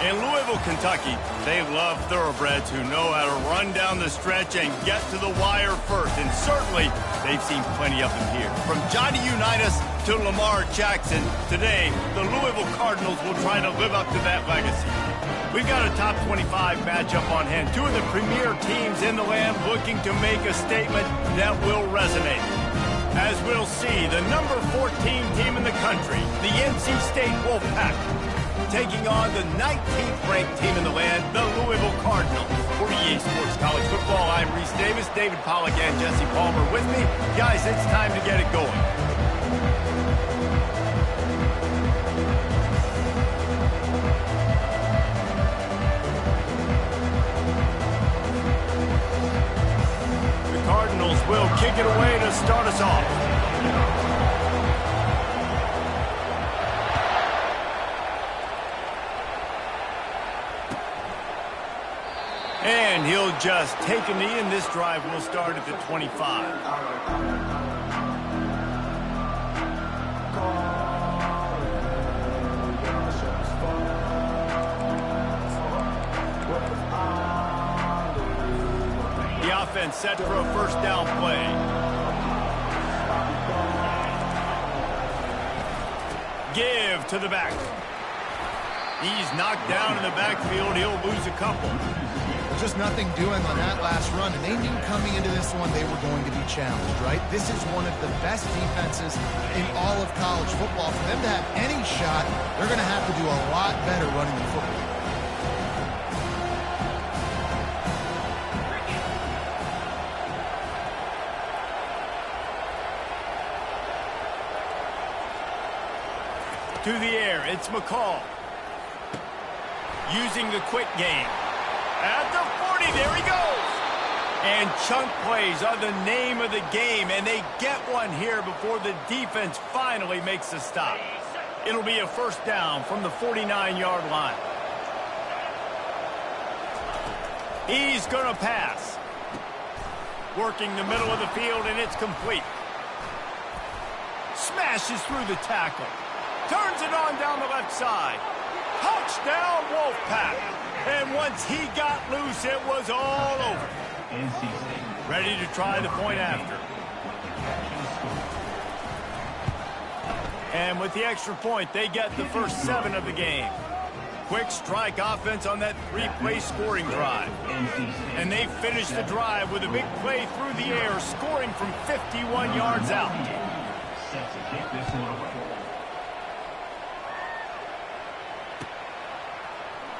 In Louisville, Kentucky, they love thoroughbreds who know how to run down the stretch and get to the wire first. And certainly, they've seen plenty of them here. From Johnny Unitas to Lamar Jackson, today, the Louisville Cardinals will try to live up to that legacy. We've got a top 25 matchup on hand. Two of the premier teams in the land looking to make a statement that will resonate. As we'll see, the number 14 team in the country, the NC State Wolfpack, taking on the 19th ranked team in the land, the Louisville Cardinals. For EA Sports College Football, I'm Reese Davis, David Pollack, and Jesse Palmer with me. Guys, it's time to get it going. The Cardinals will kick it away to start us off. And he'll just take a knee, and this drive will start at the 25. The offense set for a first down play. Give to the back. He's knocked down in the backfield. He'll lose a couple. Just nothing doing on that last run, and they knew coming into this one they were going to be challenged, right? This is one of the best defenses in all of college football. For them to have any shot, they're going to have to do a lot better running the football. To the air, it's McCall. Using the quick game. At the 40, there he goes. And chunk plays are the name of the game, and they get one here before the defense finally makes a stop. It'll be a first down from the 49-yard line. He's going to pass. Working the middle of the field, and it's complete. Smashes through the tackle. Turns it on down the left side. Touchdown, Wolfpack. And once he got loose, it was all over. Ready to try the point after. And with the extra point, they get the first 7 of the game. Quick strike offense on that 3-play scoring drive. And they finish the drive with a big play through the air, scoring from 51 yards out.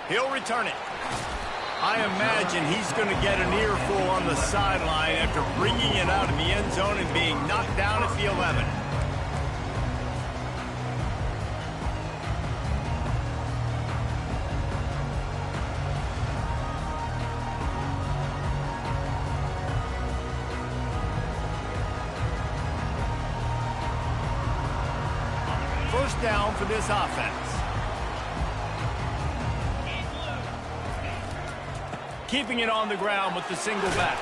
He'll return it. I imagine he's going to get an earful on the sideline after bringing it out of the end zone and being knocked down at the 11. First down for this offense. Keeping it on the ground with the single back.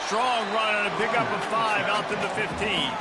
Strong run and a pickup of 5 out to the 15.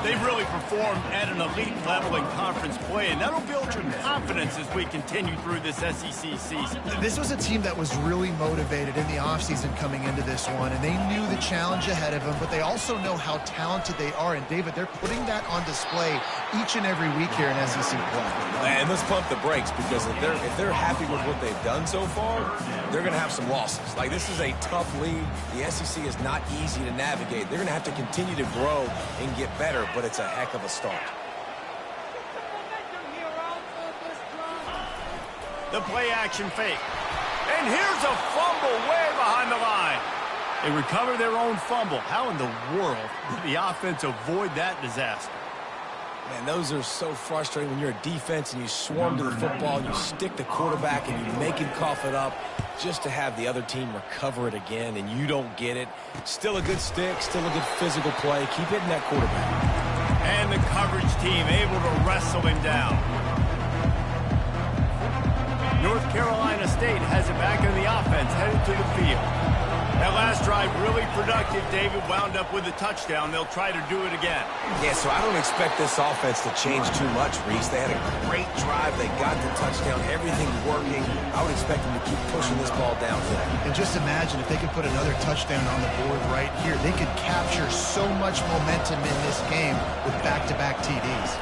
They've really performed at an elite level in conference play, and that'll build your confidence as we continue through this SEC season. This was a team that was really motivated in the offseason coming into this one, and they knew the challenge ahead of them, but they also know how talented they are. And, David, they're putting that on display each and every week here in SEC play. And let's pump the brakes, because if they're happy with what they've done so far, they're going to have some losses. Like, this is a tough league. The SEC is not easy to navigate. They're going to have to continue to grow and get better, but it's a heck of a start. The play action fake. And here's a fumble way behind the line. They recover their own fumble. How in the world did the offense avoid that disaster? Man, those are so frustrating when you're a defense and you swarm to the football, you stick the quarterback and you make him cough it up just to have the other team recover it again, and you don't get it. Still a good stick, still a good physical play. Keep hitting that quarterback. And the coverage team able to wrestle him down. North Carolina State has it back in the offense, headed to the field. That last drive really productive. David wound up with a touchdown. They'll try to do it again. Yeah, so I don't expect this offense to change too much, Reese. They had a great drive. They got the touchdown. Everything's working. I would expect them to keep pushing this ball downhill. And just imagine if they could put another touchdown on the board right here. They could capture so much momentum in this game with back-to-back TDs.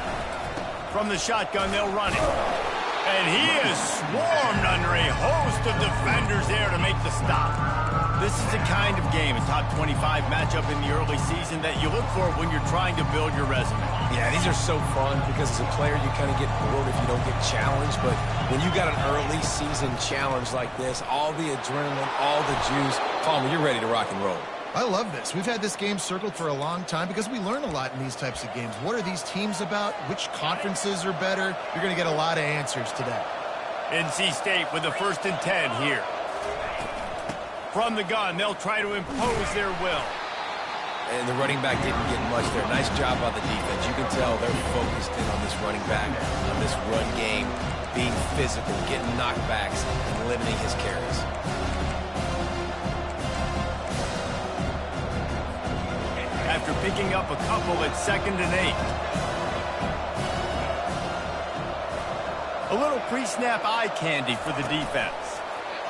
From the shotgun, they'll run it. And he is swarmed under a host of defenders there to make the stop. This is the kind of game, a top 25 matchup in the early season, that you look for when you're trying to build your resume. Yeah, these are so fun because as a player, you kind of get bored if you don't get challenged. But when you got an early season challenge like this, all the adrenaline, all the juice, Palmer, you're ready to rock and roll. I love this. We've had this game circled for a long time because we learn a lot in these types of games. What are these teams about? Which conferences are better? You're going to get a lot of answers today. NC State with the 1st and 10 here. From the gun, they'll try to impose their will. And the running back didn't get much there. Nice job by the defense. You can tell they're focused in on this running back, on this run game, being physical, getting knockbacks, and limiting his carries. After picking up a couple at 2nd and 8. A little pre-snap eye candy for the defense.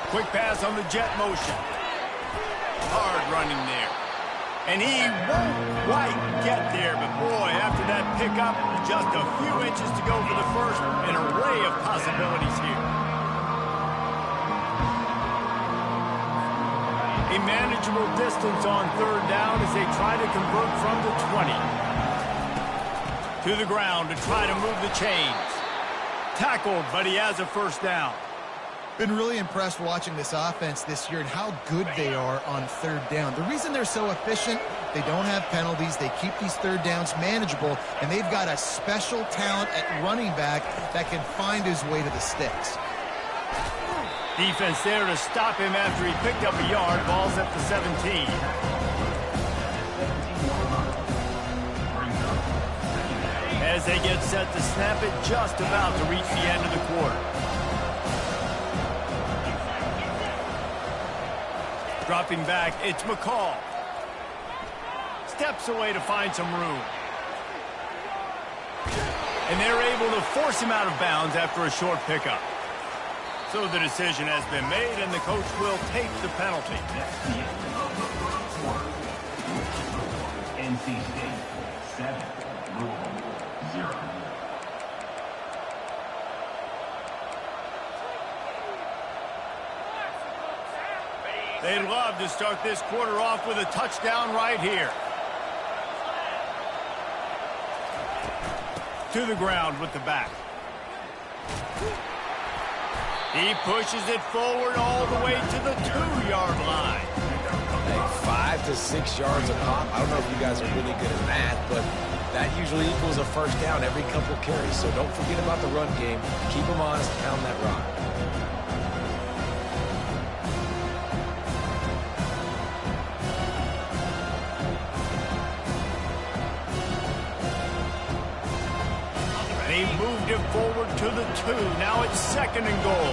Quick pass on the jet motion. Hard running there. And he won't quite get there, but boy, after that pickup, just a few inches to go for the first. An array of possibilities here. A manageable distance on 3rd down as they try to convert from the 20. To the ground to try to move the chains. Tackled, but he has a 1st down. Been really impressed watching this offense this year and how good they are on 3rd down. The reason they're so efficient, they don't have penalties, they keep these 3rd downs manageable, and they've got a special talent at running back that can find his way to the sticks. Defense there to stop him after he picked up a yard. Ball's up to 17. As they get set to snap it, just about to reach the end of the quarter. Dropping back, it's McCall. Steps away to find some room. And they're able to force him out of bounds after a short pickup. So the decision has been made, and the coach will take the penalty. NC State 7, Louisville 0. They'd love to start this quarter off with a touchdown right here. To the ground with the back. He pushes it forward all the way to the 2-yard line. Hey, 5 to 6 yards a pop. I don't know if you guys are really good at math, but that usually equals a 1st down every couple carries. So don't forget about the run game. Keep them honest, pound that rock. They moved him forward to the 2. Now it's 2nd and goal.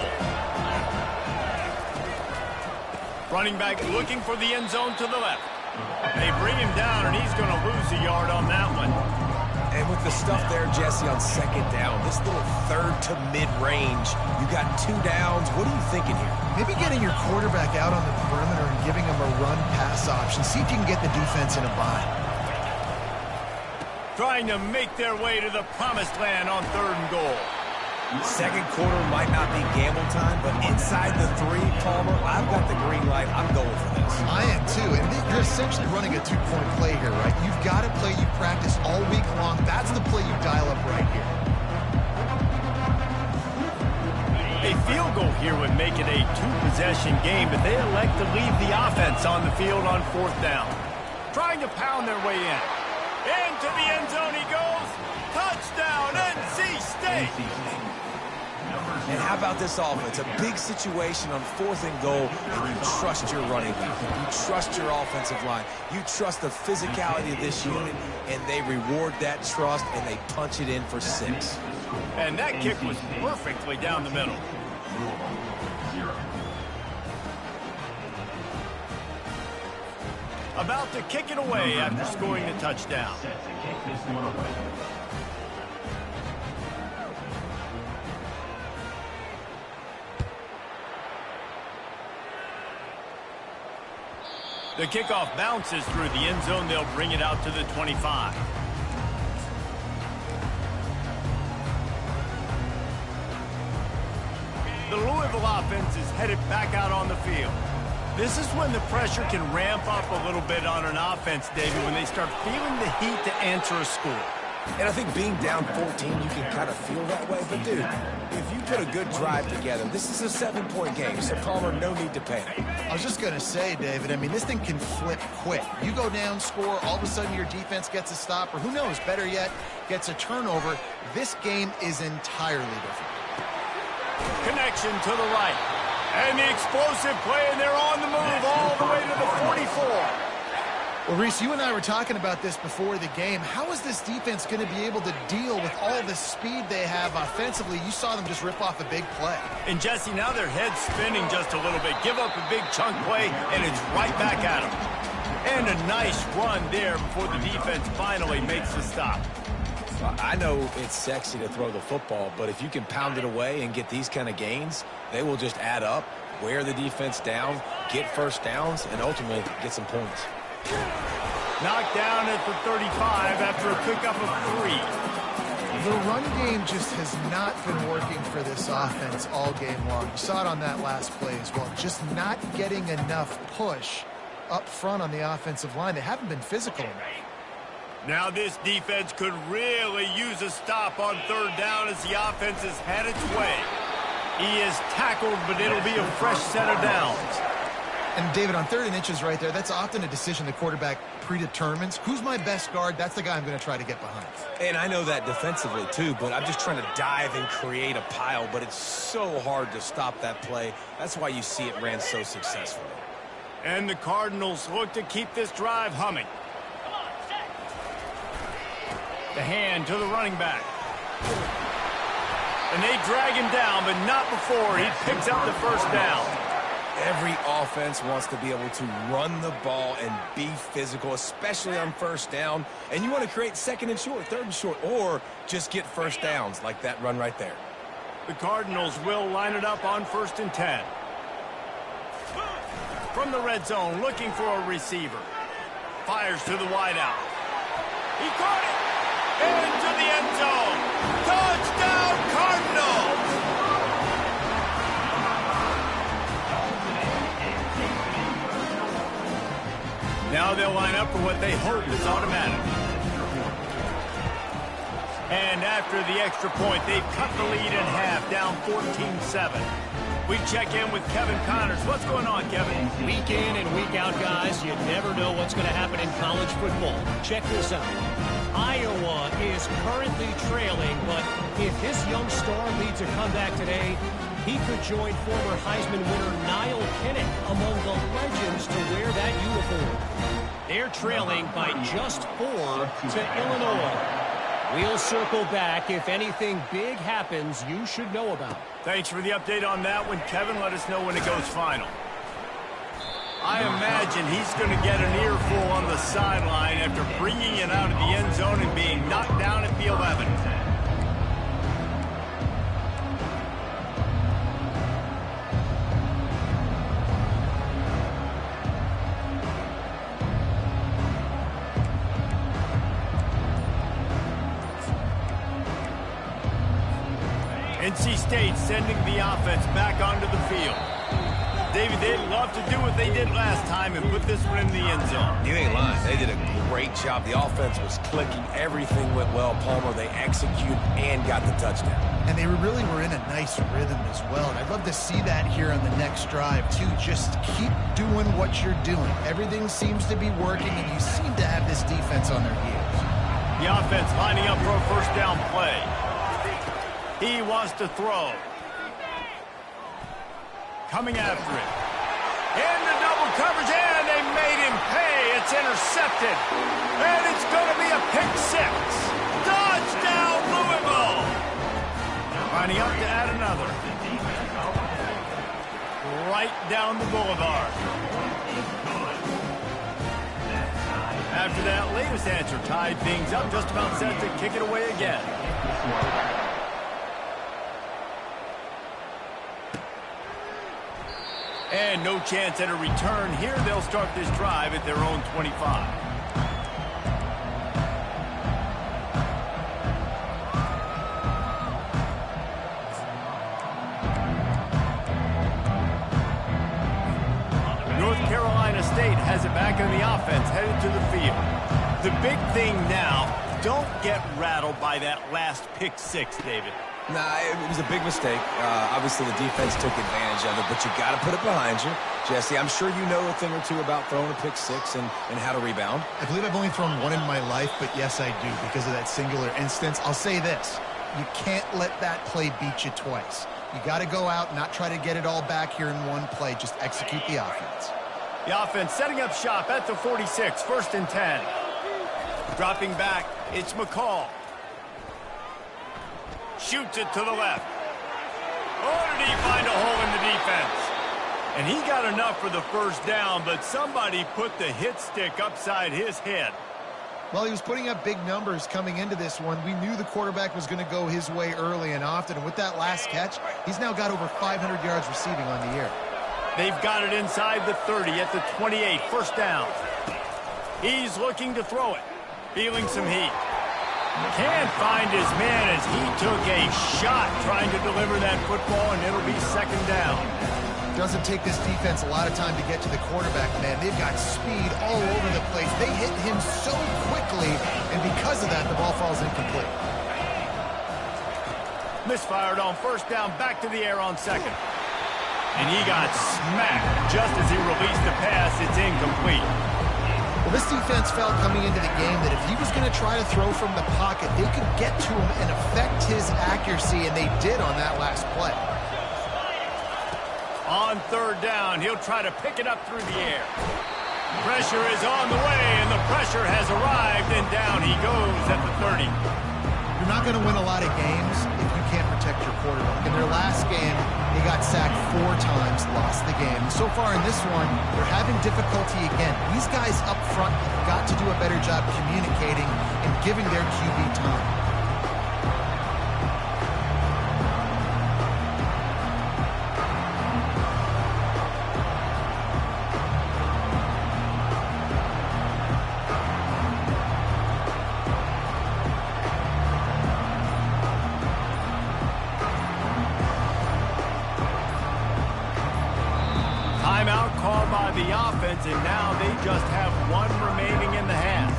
Running back looking for the end zone to the left. They bring him down, and he's going to lose a yard on that one. And with the stuff there, Jesse, on 2nd down, this little 3rd to mid-range, you got 2 downs. What are you thinking here? Maybe getting your quarterback out on the perimeter and giving him a run-pass option. See if you can get the defense in a bind. Trying to make their way to the promised land on 3rd and goal. 2nd quarter might not be gamble time, but inside the 3, Palmer, I've got the green light. I'm going for this. I am too, and you're essentially running a 2-point play here, right? You've got a play you practice all week long. That's the play you dial up right here. A field goal here would make it a 2-possession game, but they elect to leave the offense on the field on 4th down. Trying to pound their way in. Into the end zone he goes. Touchdown, NC State. And how about this offense? A big situation on 4th and goal, and you trust your running back. You trust your offensive line. You trust the physicality of this unit, and they reward that trust, and they punch it in for 6. And that kick was perfectly down the middle. about to kick it away after scoring a touchdown. Set to kick this one away. The kickoff bounces through the end zone. They'll bring it out to the 25. The Louisville offense is headed back out on the field. This is when the pressure can ramp up a little bit on an offense, David, when they start feeling the heat to answer a score. And I think being down 14, you can kind of feel that way. But, dude, if you put a good drive together, this is a 7-point game. So, Palmer, no need to panic. I was just going to say, David, I mean, this thing can flip quick. You go down, score, all of a sudden your defense gets a stop, or who knows, better yet, gets a turnover. This game is entirely different. Connection to the right. And the explosive play, and they're on the move all the way to the 44. Well, Reese, you and I were talking about this before the game. How is this defense going to be able to deal with all the speed they have offensively? You saw them just rip off a big play. And, Jesse, now their head's spinning just a little bit. Give up a big chunk play, and it's right back at them. And a nice run there before the defense finally makes the stop. Well, I know it's sexy to throw the football, but if you can pound it away and get these kind of gains, they will just add up, wear the defense down, get first downs, and ultimately get some points. Knocked down at the 35 after a pickup of 3. The run game just has not been working for this offense all game long. You saw it on that last play as well. Just not getting enough push up front on the offensive line. They haven't been physical enough. Now this defense could really use a stop on 3rd down as the offense has had its way. He is tackled, but it'll be a fresh set of downs. And, David, on 3rd and inches right there, that's often a decision the quarterback predetermines. Who's my best guard? That's the guy I'm going to try to get behind. And I know that defensively, too, but I'm just trying to dive and create a pile, but it's so hard to stop that play. That's why you see it ran so successfully. And the Cardinals look to keep this drive humming. The hand to the running back. And they drag him down, but not before he picks up the first down. Every offense wants to be able to run the ball and be physical, especially on 1st down. And you want to create 2nd and short, 3rd and short, or just get first downs like that run right there. The Cardinals will line it up on 1st and 10. From the red zone, looking for a receiver. Fires to the wideout. He caught it! Into the end zone. Touchdown, Cardinals! Now they'll line up for what they hope is automatic. And after the extra point, they've cut the lead in half, down 14-7. We check in with Kevin Connors. What's going on, Kevin? Week in and week out, guys, you never know what's going to happen in college football. Check this out. Iowa is currently trailing, but if this young star leads a comeback today, he could join former Heisman winner Niall Kinnick among the legends to wear that uniform. They're trailing by just 4 to Illinois. We'll circle back. If anything big happens, you should know about. Thanks for the update on that one, Kevin. Let us know when it goes final. I imagine he's going to get an earful on the sideline after bringing it out of the end zone and being knocked down at the 11. NC State sending the offense back onto the field. David, they'd love to do what they did last time and put this one in the end zone. You ain't lying. They did a great job. The offense was clicking. Everything went well. Palmer, they executed and got the touchdown. And they really were in a nice rhythm as well. And I'd love to see that here on the next drive, too. Just keep doing what you're doing. Everything seems to be working, and you seem to have this defense on their heels. The offense lining up for a first down play. He wants to throw. Coming after it. Into double coverage, and they made him pay. It's intercepted. And it's going to be a pick 6. Touchdown, Louisville. Lining up to add another. Right down the boulevard. after that latest answer tied things up, just about set to kick it away again. And no chance at a return here. They'll start this drive at their own 25. North Carolina State has it back on the offense, headed to the field. The big thing now, don't get rattled by that last pick six, David. Nah, it was a big mistake. Obviously, the defense took advantage of it, but you got to put it behind you. Jesse, I'm sure you know a thing or two about throwing a pick six and how to rebound. I believe I've only thrown one in my life, but yes, I do because of that singular instance. I'll say this. You can't let that play beat you twice. You got to go out and not try to get it all back here in one play. Just execute the offense. The offense setting up shop at the 46, 1st and 10. Dropping back, it's McCall. Shoots it to the left. Oh, did he find a hole in the defense? And he got enough for the first down, but somebody put the hit stick upside his head. Well, he was putting up big numbers coming into this one. We knew the quarterback was going to go his way early and often. And with that last catch, he's now got over 500 yards receiving on the year. They've got it inside the 30 at the 28, 1st down. He's looking to throw it. Feeling some heat. Can't find his man as he took a shot trying to deliver that football, and it'll be 2nd down. Doesn't take this defense a lot of time to get to the quarterback, man. They've got speed all over the place. They hit him so quickly, and because of that, the ball falls incomplete. Misfired on 1st down, back to the air on 2nd. And he got smacked just as he released the pass. It's incomplete. Well, this defense felt coming into the game that if he was going to try to throw from the pocket, they could get to him and affect his accuracy, and they did on that last play. On 3rd down, he'll try to pick it up through the air. Pressure is on the way, and the pressure has arrived, and down he goes at the 30. You're not going to win a lot of games if you can't protect your quarterback. In their last game, they got sacked 4 times, lost the game. And so far in this one, they're having difficulty again. These guys up front have got to do a better job communicating and giving their QB time. Timeout called by the offense, and now they just have 1 remaining in the half.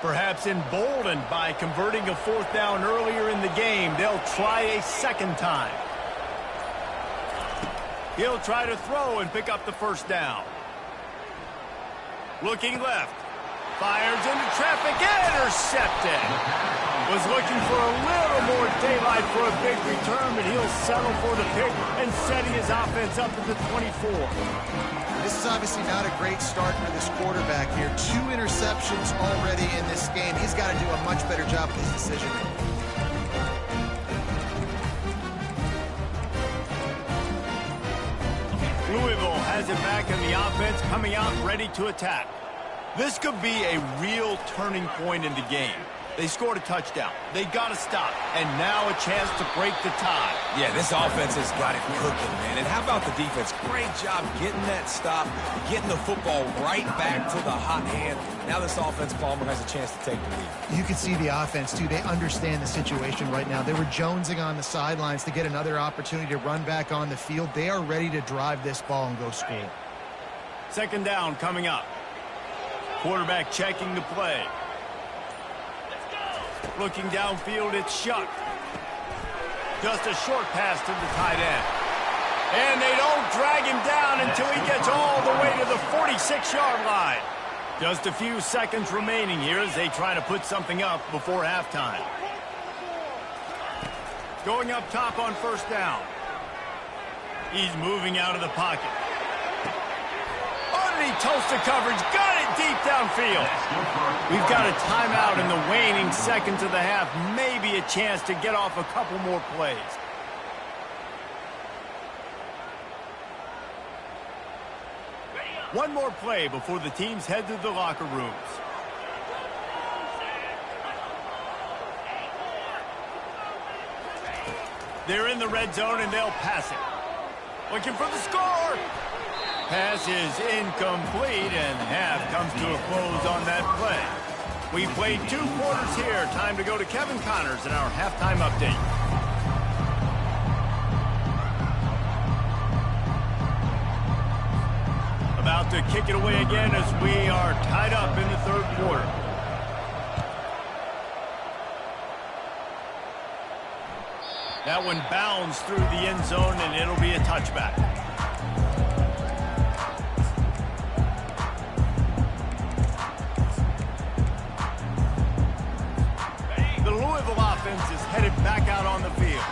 Perhaps emboldened by converting a 4th down earlier in the game, they'll try a 2nd time. He'll try to throw and pick up the 1st down. Looking left. Fires into traffic. Intercepted. Was looking for a little more daylight for a big return, but he'll settle for the pick and setting his offense up at the 24. This is obviously not a great start for this quarterback here. 2 interceptions already in this game. He's got to do a much better job with his decision-making. Louisville has it back in the offense, coming out ready to attack. This could be a real turning point in the game. They scored a touchdown. They got to stop. And now a chance to break the tie. Yeah, this offense has got it cooking, man. And how about the defense? Great job getting that stop, getting the football right back to the hot hand. Now this offense, Palmer, has a chance to take the lead. You can see the offense, too. They understand the situation right now. They were jonesing on the sidelines to get another opportunity to run back on the field. They are ready to drive this ball and go score. 2nd down coming up. Quarterback checking the play. Looking downfield, it's Shuck. Just a short pass to the tight end. And they don't drag him down until he gets all the way to the 46-yard line. Just a few seconds remaining here as they try to put something up before halftime. Going up top on 1st down. He's moving out of the pocket. and he toasts the coverage. Got it deep downfield. We've got a timeout in the waning seconds of the half. Maybe a chance to get off a couple more plays. One more play before the teams head to the locker rooms. They're in the red zone and they'll pass it. Looking for the score. Pass is incomplete and half comes to a close on that play. We played 2 quarters here. Time to go to Kevin Connors in our halftime update. About to kick it away again as we are tied up in the 3rd quarter. That one bounds through the end zone, and it'll be a touchback. The Louisville offense is headed back out on the field.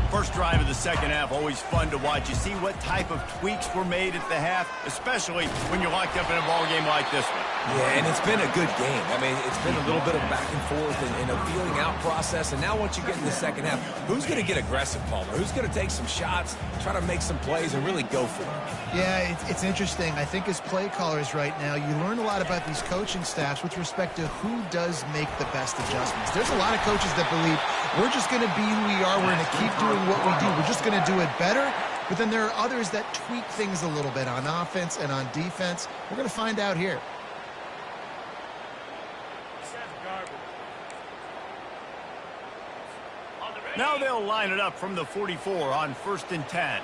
First drive of the second half, always fun to watch. You see what type of tweaks were made at the half, especially when you're locked up in a ball game like this one. Yeah, and it's been a good game. I mean, it's been a little bit of back and forth and a feeling out process. And now once you get in the second half, who's going to get aggressive, Palmer? Who's going to take some shots, try to make some plays, and really go for it? Yeah, it's interesting. I think as play callers right now, you learn a lot about these coaching staffs with respect to who does make the best adjustments. There's a lot of coaches that believe we're just going to be who we are. We're going to keep doing what we do. We're just going to do it better. But then there are others that tweak things a little bit on offense and on defense. We're going to find out here. Now they'll line it up from the 44 on 1st and 10.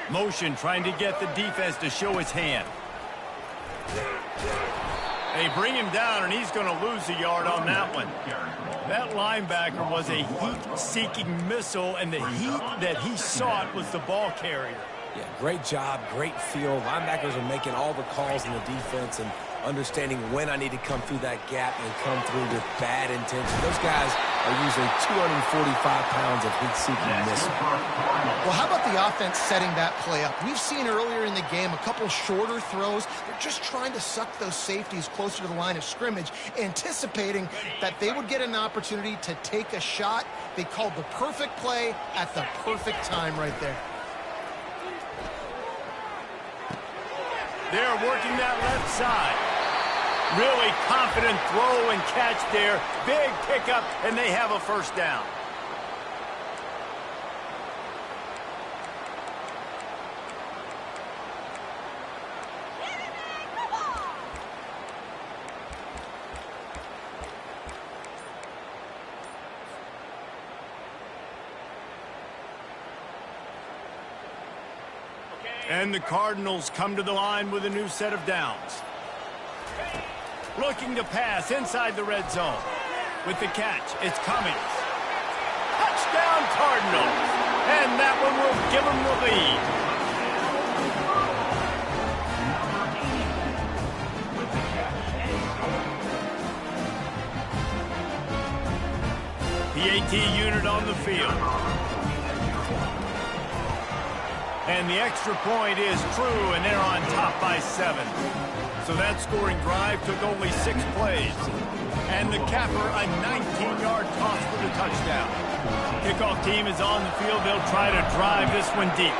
Motion trying to get the defense to show his hand. They bring him down, and he's going to lose a yard on that one. That linebacker was a heat-seeking missile, and the heat that he sought was the ball carrier. Yeah, great job, great feel. Linebackers are making all the calls in the defense and understanding when I need to come through that gap and come through with bad intention. Those guys are usually 245 pounds of heat-seeking missile. Well, how about the offense setting that play up? We've seen earlier in the game a couple shorter throws. They're just trying to suck those safeties closer to the line of scrimmage, anticipating that they would get an opportunity to take a shot. They called the perfect play at the perfect time right there. They're working that left side. Really confident throw and catch there. Big pickup, and they have a first down. And the Cardinals come to the line with a new set of downs. Looking to pass inside the red zone. With the catch, it's Cummings. Touchdown Cardinals. And that one will give them the lead. PAT unit on the field. And the extra point is true, and they're on top by 7. So that scoring drive took only 6 plays. And the capper, a 19-yard toss for the touchdown. Kickoff team is on the field. They'll try to drive this one deep.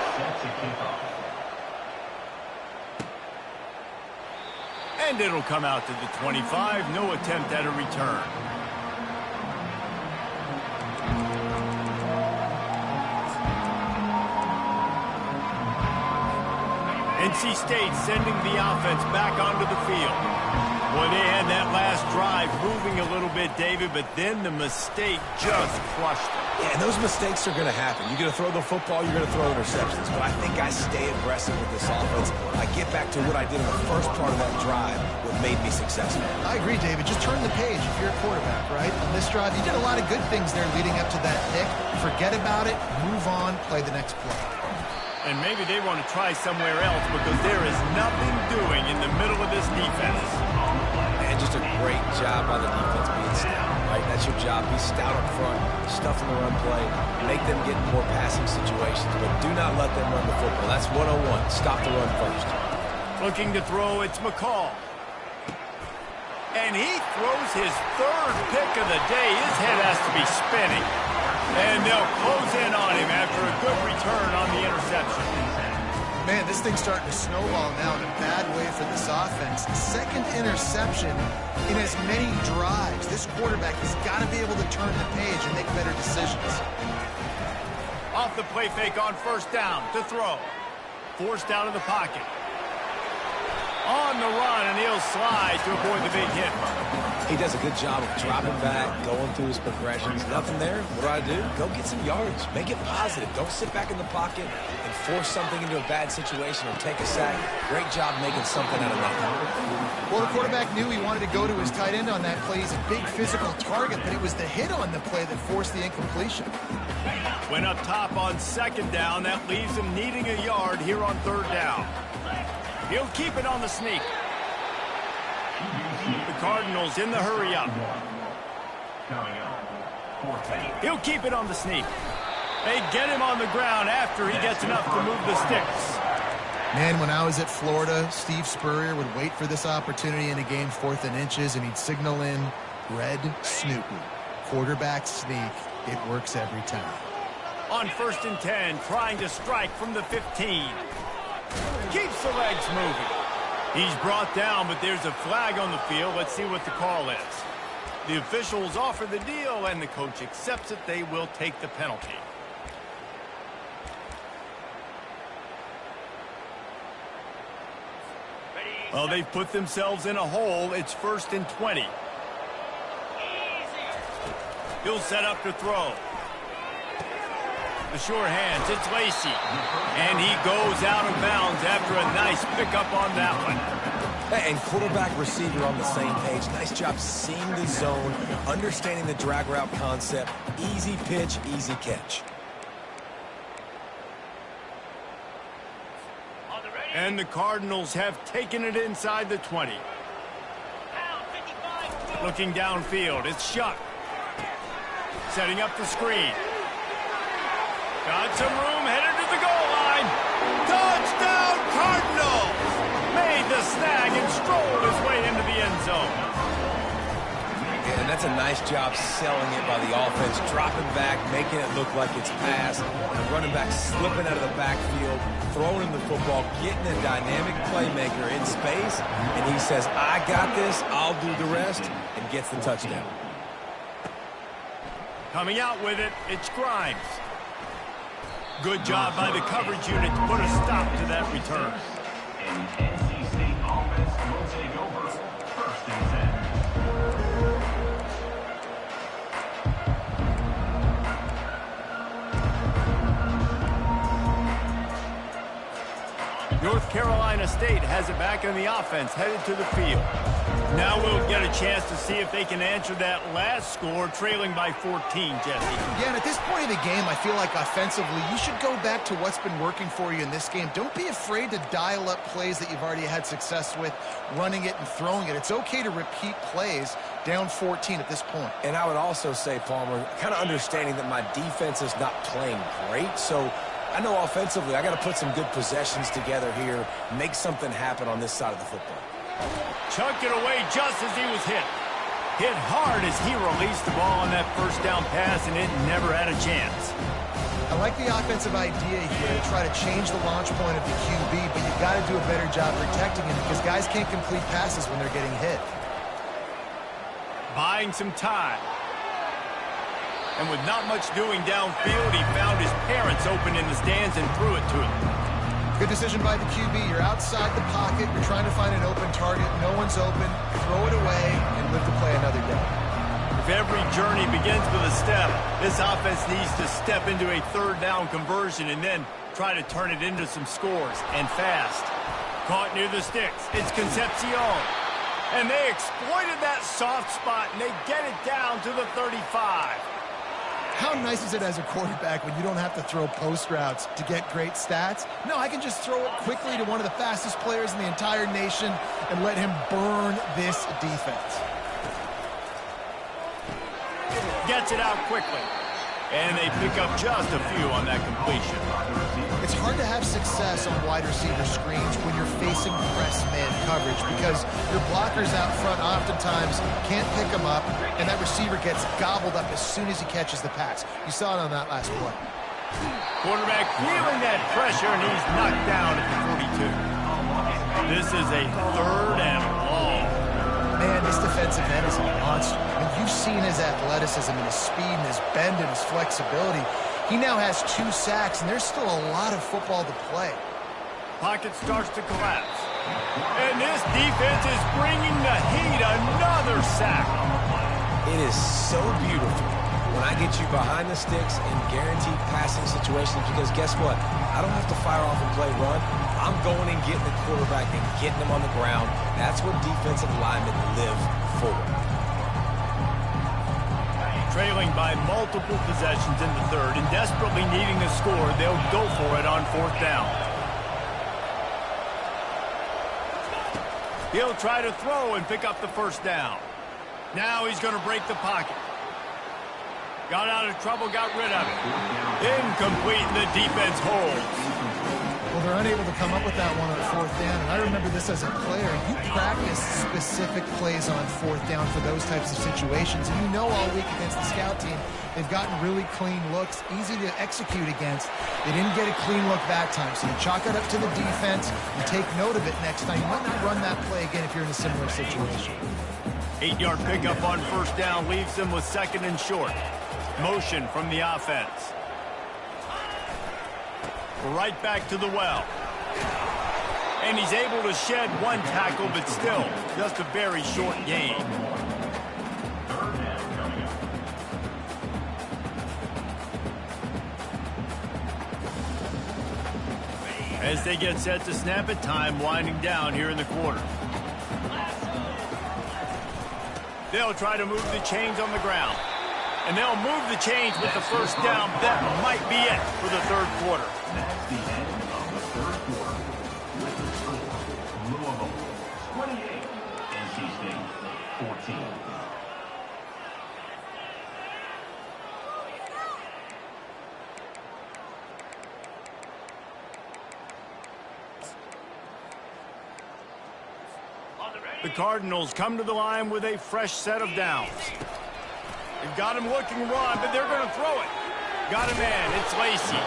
And it'll come out to the 25. No attempt at a return. NC State sending the offense back onto the field. Boy, they had that last drive moving a little bit, David, but then the mistake just crushed them. Yeah, and those mistakes are going to happen. You're going to throw the football, you're going to throw interceptions. But I think I stay aggressive with this offense. I get back to what I did in the first part of that drive, what made me successful. I agree, David. Just turn the page if you're a quarterback, right? On this drive, you did a lot of good things there leading up to that pick. Forget about it, move on, play the next play. And maybe they want to try somewhere else because there is nothing doing in the middle of this defense. Man, just a great job by the defense being stout, right? That's your job. Be stout up front, stuff in the run play, make them get in more passing situations, but do not let them run the football. That's 101. Stop the run first. Looking to throw, it's McCall. And he throws his third pick of the day. His head has to be spinning. And they'll close in on him after a good return on the interception. Man, this thing's starting to snowball now in a bad way for this offense. Second interception in as many drives. This quarterback has got to be able to turn the page and make better decisions. Off the play fake on first down to throw. Forced out of the pocket. On the run, and he'll slide to avoid the big hit. He does a good job of dropping back, going through his progressions. Nothing there. What do? Go get some yards. Make it positive. Don't sit back in the pocket and force something into a bad situation or take a sack. Great job making something out of nothing. Well, the quarterback knew he wanted to go to his tight end on that play. He's a big physical target, but it was the hit on the play that forced the incompletion. Went up top on second down. That leaves him needing a yard here on third down. He'll keep it on the sneak. The Cardinals in the hurry-up. He'll keep it on the sneak. They get him on the ground after he gets enough to move the sticks. Man, when I was at Florida, Steve Spurrier would wait for this opportunity in a game 4th and inches, and he'd signal in red Snoopy. Quarterback sneak. It works every time. On 1st and 10, trying to strike from the 15. Keeps the legs moving. He's brought down, but there's a flag on the field. Let's see what the call is. The officials offer the deal, and the coach accepts it. They will take the penalty. Well, they've put themselves in a hole. It's 1st and 20. He'll set up to throw. The sure hands, it's Lacy. And he goes out of bounds after a nice pickup on that one. And quarterback receiver on the same page. Nice job seeing the zone, understanding the drag route concept. Easy pitch, easy catch. And the Cardinals have taken it inside the 20. Looking downfield, it's Shuck. Setting up the screen. Got some room, headed to the goal line. Touchdown, Cardinals! Made the snag and strolled his way into the end zone. Yeah, and that's a nice job selling it by the offense. Dropping back, making it look like it's pass. The running back slipping out of the backfield, throwing the football, getting a dynamic playmaker in space. And he says, I got this, I'll do the rest, and gets the touchdown. Coming out with it, it's Grimes. Good job by the coverage unit to put a stop to that return. And NC State offense will take over 1st and 10. North Carolina State has it back on the offense, headed to the field. Now we'll get a chance to see if they can answer that last score, trailing by 14, Jesse. Yeah, and at this point of the game, I feel like offensively, you should go back to what's been working for you in this game. Don't be afraid to dial up plays that you've already had success with, running it and throwing it. It's okay to repeat plays down 14 at this point. And I would also say, Palmer, kind of understanding that my defense is not playing great, so I know offensively I got to put some good possessions together here, make something happen on this side of the football. Chucked it away just as he was hit. Hit hard as he released the ball on that first down pass, and it never had a chance. I like the offensive idea here to try to change the launch point of the QB, but you've got to do a better job protecting him because guys can't complete passes when they're getting hit. Buying some time. And with not much doing downfield, he found his parents open in the stands and threw it to him. Good decision by the QB. You're outside the pocket. You're trying to find an open target. No one's open. Throw it away and live to play another day. If every journey begins with a step, this offense needs to step into a third down conversion and then try to turn it into some scores, and fast. Caught near the sticks. It's Concepcion. And they exploited that soft spot, and they get it down to the 35. How nice is it as a quarterback when you don't have to throw post routes to get great stats? No, I can just throw it quickly to one of the fastest players in the entire nation and let him burn this defense. Gets it out quickly. And they pick up just a few on that completion. It's hard to have success on wide receiver screens when you're facing press man coverage because your blockers out front oftentimes can't pick them up, and that receiver gets gobbled up as soon as he catches the pass. You saw it on that last play. Quarterback feeling that pressure, and he's knocked down at the 42. This is a 3rd and long. Man, this defensive end is a monster. And you've seen his athleticism and his speed and his bend and his flexibility. He now has 2 sacks, and there's still a lot of football to play. Pocket starts to collapse. And this defense is bringing the heat. Another sack. It is so beautiful when I get you behind the sticks in guaranteed passing situations because guess what? I don't have to fire off and play run. I'm going and getting the quarterback and getting him on the ground. That's what defensive linemen live for. Trailing by multiple possessions in the 3rd and desperately needing a score, they'll go for it on 4th down. He'll try to throw and pick up the 1st down. Now he's going to break the pocket. Got out of trouble, got rid of it. Incomplete, and the defense holds. Well, they're unable to come up with that one on 4th down, and I remember this as a player. You practice specific plays on 4th down for those types of situations, and you know all week against the scout team, they've gotten really clean looks, easy to execute against. They didn't get a clean look that time, so you chalk it up to the defense and take note of it next time. You might not run that play again if you're in a similar situation. 8-yard pickup on 1st down leaves them with 2nd and short. Motion from the offense. Right back to the well. And he's able to shed 1 tackle, but still just a very short gain. As they get set to snap it, time winding down here in the quarter. They'll try to move the chains on the ground. And they'll move the chains with the 1st down. That might be it for the 3rd quarter. That's the end of the 3rd quarter. With the score, Louisville 28, NC State 14. The Cardinals come to the line with a fresh set of downs. They've got him looking run, but they're going to throw it. Got a man. It's Lacey.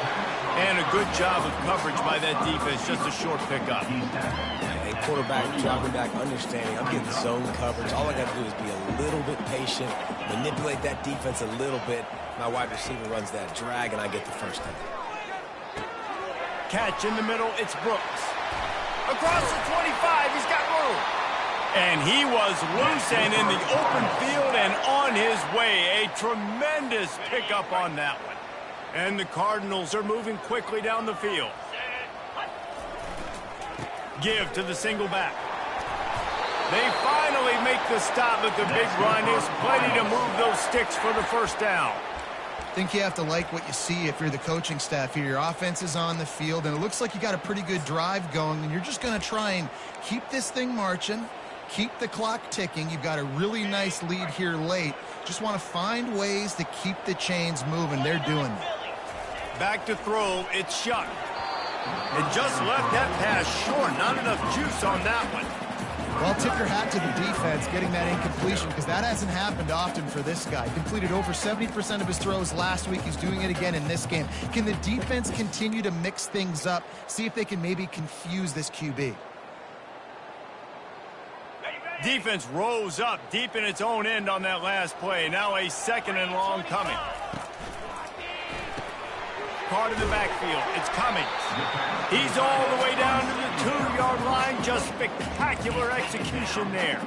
And a good job of coverage by that defense. Just a short pickup. Hey, quarterback dropping back, understanding. I'm getting zone coverage. All I got to do is be a little bit patient, manipulate that defense a little bit. My wide receiver runs that drag, and I get the 1st down. Catch in the middle. It's Brooks. Across the 25. He's got room. And he was loose and in the open field and on his way. A tremendous pickup on that one. And the Cardinals are moving quickly down the field. Give to the single back. They finally make the stop at the big run. There's plenty to move those sticks for the 1st down. I think you have to like what you see if you're the coaching staff here. Your offense is on the field, and it looks like you got a pretty good drive going, and you're just going to try and keep this thing marching. Keep the clock ticking. You've got a really nice lead here late. Just want to find ways to keep the chains moving. They're doing it. Back to throw. It's Shuck. And just left that pass short. Not enough juice on that one. Well, tip your hat to the defense getting that incompletion because that hasn't happened often for this guy. Completed over 70% of his throws last week. He's doing it again in this game. Can the defense continue to mix things up? See if they can maybe confuse this QB. Defense rose up deep in its own end on that last play. Now a 2nd and long coming. Part of the backfield. It's Cummings. He's all the way down to the 2-yard line. Just spectacular execution there.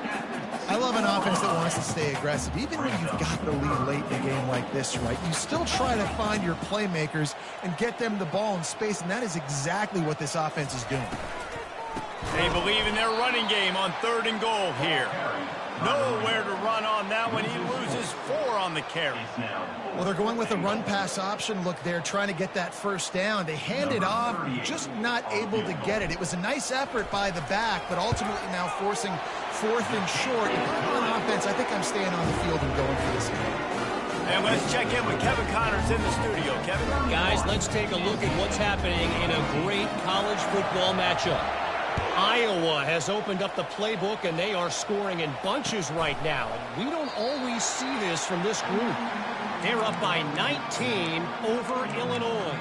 I love an offense that wants to stay aggressive. Even when you've got the lead late in a game like this, right? You still try to find your playmakers and get them the ball in space, and that is exactly what this offense is doing. They believe in their running game on 3rd and goal here. Nowhere to run on that one. He loses 4 on the carry. Well, they're going with a run-pass option look there, trying to get that 1st down. They hand it off, just not able to get it. It was a nice effort by the back, but ultimately now forcing 4th and short. On offense, I think I'm staying on the field and going for this game. And let's check in with Kevin Connors in the studio. Kevin? Guys, let's take a look at what's happening in a great college football matchup. Iowa has opened up the playbook, and they are scoring in bunches right now. We don't always see this from this group. They're up by 19 over Illinois.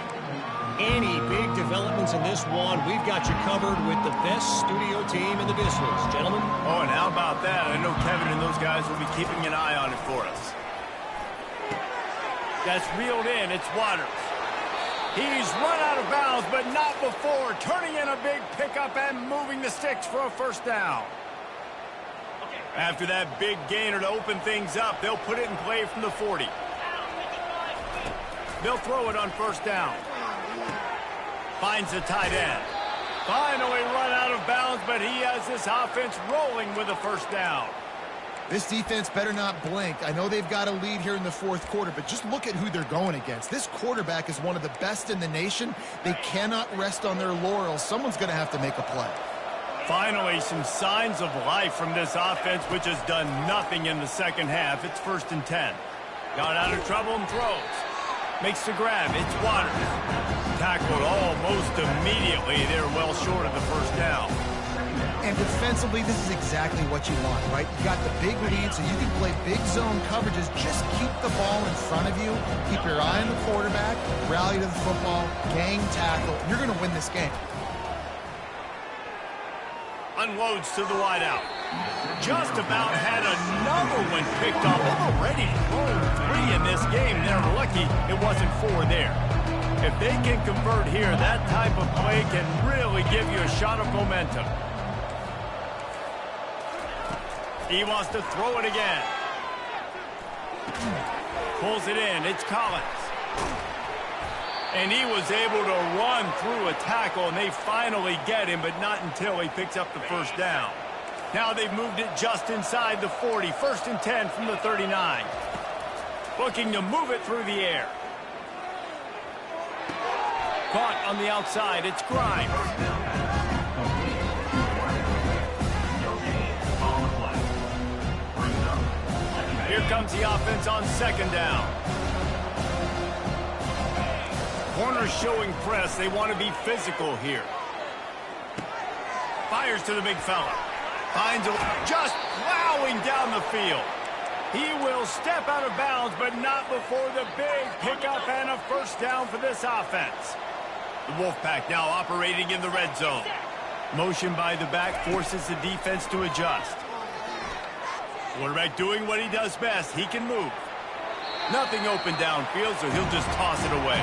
Any big developments in this one, we've got you covered with the best studio team in the business. Gentlemen? Oh, and how about that? I know Kevin and those guys will be keeping an eye on it for us. That's reeled in. It's Waters. He's run out of bounds, but not before. Turning in a big pickup and moving the sticks for a first down. After that big gainer to open things up, they'll put it in play from the 40. They'll throw it on first down. Finds the tight end. Finally run out of bounds, but he has this offense rolling with a first down. This defense better not blink. I know they've got a lead here in the fourth quarter, but just look at who they're going against. This quarterback is one of the best in the nation. They cannot rest on their laurels. Someone's going to have to make a play. Finally, some signs of life from this offense, which has done nothing in the second half. It's 1st and 10. Got out of trouble and throws. Makes the grab. It's Waters. Tackled almost immediately. They're well short of the first down. And defensively, this is exactly what you want, right? You got the big lead, so you can play big zone coverages. Just keep the ball in front of you. Keep your eye on the quarterback. Rally to the football. Gang tackle. You're going to win this game. Unloads to the wideout. Just about had another one picked off. Already thrown 3 in this game. They're lucky it wasn't 4 there. If they can convert here, that type of play can really give you a shot of momentum. He wants to throw it again. Pulls it in. It's Collins. And he was able to run through a tackle, and they finally get him, but not until he picks up the first down. Now they've moved it just inside the 40. 1st and 10 from the 39. Looking to move it through the air. Caught on the outside. It's Grimes. Here comes the offense on 2nd down. Corners showing press. They want to be physical here. Fires to the big fella. Finds a just plowing down the field. He will step out of bounds, but not before the big pickup and a first down for this offense. The Wolfpack now operating in the red zone. Motion by the back forces the defense to adjust. Quarterback doing what he does best. He can move. Nothing open downfield, so he'll just toss it away.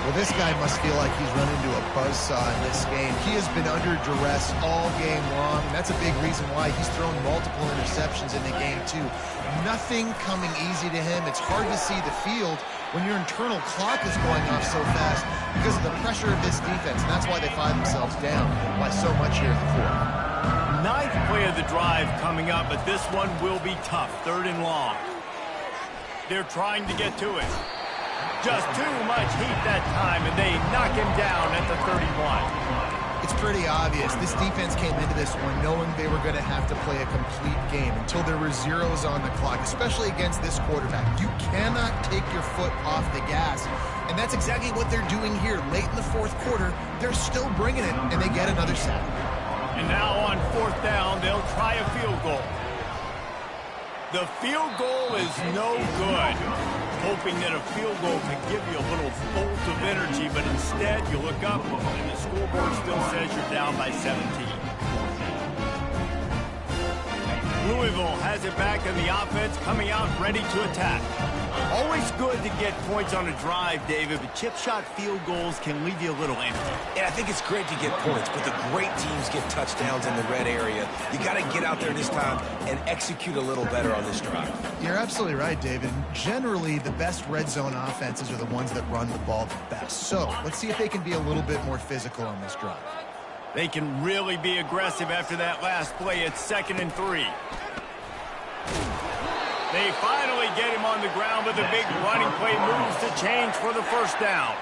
Well, this guy must feel like he's run into a buzzsaw in this game. He has been under duress all game long, and that's a big reason why he's thrown multiple interceptions in the game, too. Nothing coming easy to him. It's hard to see the field when your internal clock is going off so fast because of the pressure of this defense, and that's why they find themselves down by so much here in the fourth. 9th play of the drive coming up, but this one will be tough. 3rd and long. They're trying to get to it. Just too much heat that time, and they knock him down at the 31. It's pretty obvious. This defense came into this one knowing they were going to have to play a complete game until there were zeros on the clock, especially against this quarterback. You cannot take your foot off the gas, and that's exactly what they're doing here. Late in the fourth quarter, they're still bringing it, and they get another sack. And now on 4th down, they'll try a field goal. The field goal is no good. Hoping that a field goal can give you a little bolt of energy, but instead you look up and the scoreboard still says you're down by 17. Louisville has it back in the offense, coming out ready to attack. Always good to get points on a drive, David, but chip shot field goals can leave you a little empty. Yeah, I think it's great to get points, but the great teams get touchdowns in the red area. You got to get out there this time and execute a little better on this drive. You're absolutely right, David. Generally, the best red zone offenses are the ones that run the ball the best. So let's see if they can be a little bit more physical on this drive. They can really be aggressive after that last play. It's 2nd and 3. They finally get him on the ground, but the big running play moves to change for the first down.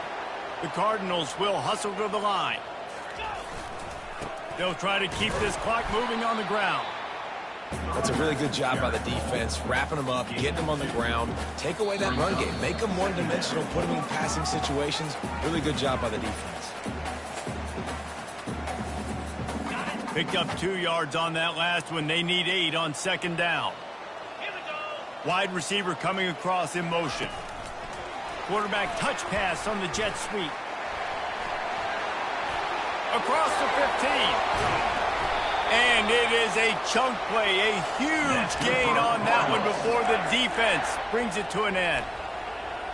The Cardinals will hustle to the line. They'll try to keep this clock moving on the ground. That's a really good job by the defense, wrapping them up, getting them on the ground, take away that run game, make them one-dimensional, put them in passing situations. Really good job by the defense. Picked up 2 yards on that last one. They need 8 on second down. Wide receiver coming across in motion. Quarterback touch pass on the jet sweep. Across the 15. And it is a chunk play, a huge gain on that one before the defense brings it to an end.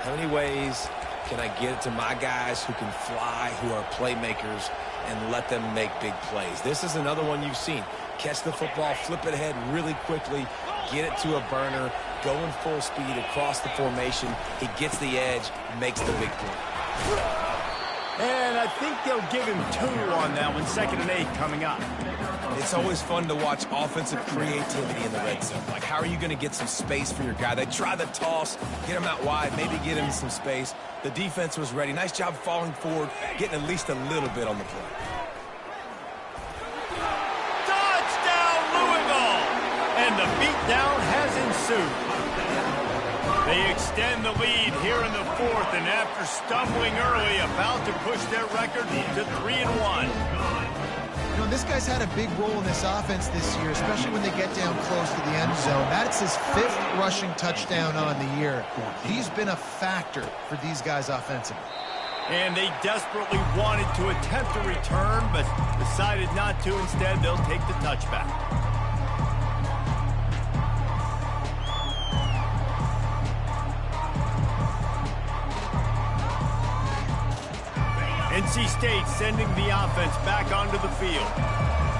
How many ways can I get it to my guys who can fly, who are playmakers, and let them make big plays? This is another one you've seen. Catch the football, flip it ahead really quickly, get it to a burner, going full speed across the formation. He gets the edge, makes the big play. And I think they'll give him 2 on that one. 2nd and 8 coming up. It's always fun to watch offensive creativity in the red zone. Like, how are you going to get some space for your guy? They try the toss, get him out wide, maybe get him some space. The defense was ready. Nice job falling forward, getting at least a little bit on the play. Touchdown, Louisville! And the beatdown has ensued. They extend the lead here in the 4th, and after stumbling early, about to push their record to 3-1. You know, this guy's had a big role in this offense this year, especially when they get down close to the end zone. That's his 5th rushing touchdown on the year. He's been a factor for these guys offensively. And they desperately wanted to attempt a return, but decided not to. Instead, they'll take the touchback. NC State sending the offense back onto the field.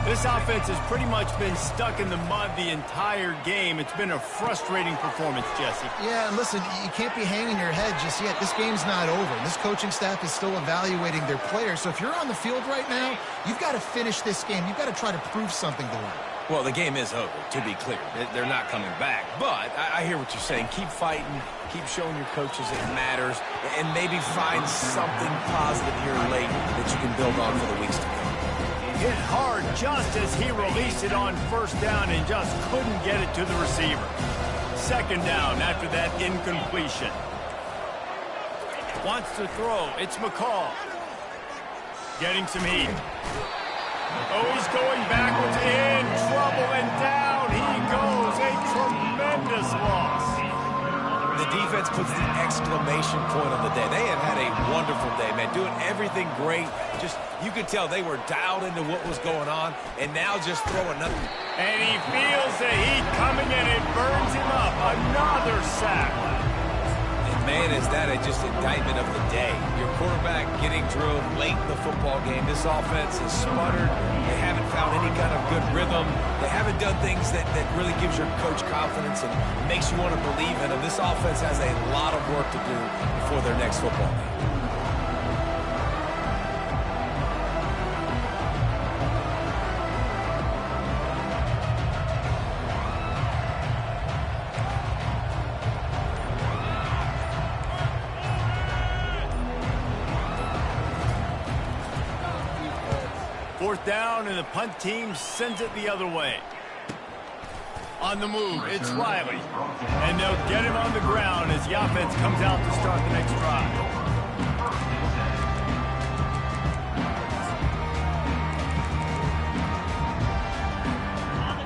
This offense has pretty much been stuck in the mud the entire game. It's been a frustrating performance, Jesse. Yeah, and listen, you can't be hanging your head just yet. This game's not over. This coaching staff is still evaluating their players. So if you're on the field right now, you've got to finish this game. You've got to try to prove something to them. Well, the game is over, to be clear. They're not coming back. But I hear what you're saying. Keep fighting. Keep showing your coaches it matters. And maybe find something positive here late that you can build on for the weeks to come. Hit hard just as he released it on 1st down and just couldn't get it to the receiver. 2nd down after that incompletion. Wants to throw. It's McCall. Getting some heat. Oh, he's going backwards, in trouble, and down he goes. A tremendous loss. The defense puts the exclamation point on the day. They have had a wonderful day, man. Doing everything great. Just, you could tell they were dialed into what was going on, and now just throw another. And he feels the heat coming, and it burns him up. Another sack. Man, is that just indictment of the day. Your quarterback getting drilled late in the football game. This offense has sputtered. They haven't found any kind of good rhythm. They haven't done things that really gives your coach confidence and makes you want to believe in them. This offense has a lot of work to do before their next football game. Fourth down, and the punt team sends it the other way. On the move, it's Riley. And they'll get him on the ground as the offense comes out to start the next drive.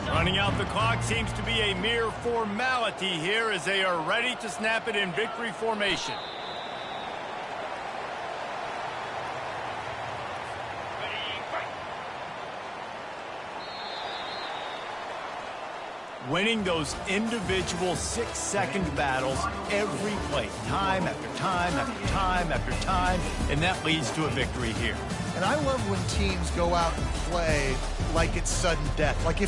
Running out the clock seems to be a mere formality here as they are ready to snap it in victory formation. Winning those individual 6-second battles every play, time after time after time after time, and that leads to a victory here. And I love when teams go out and play like it's sudden death. Like if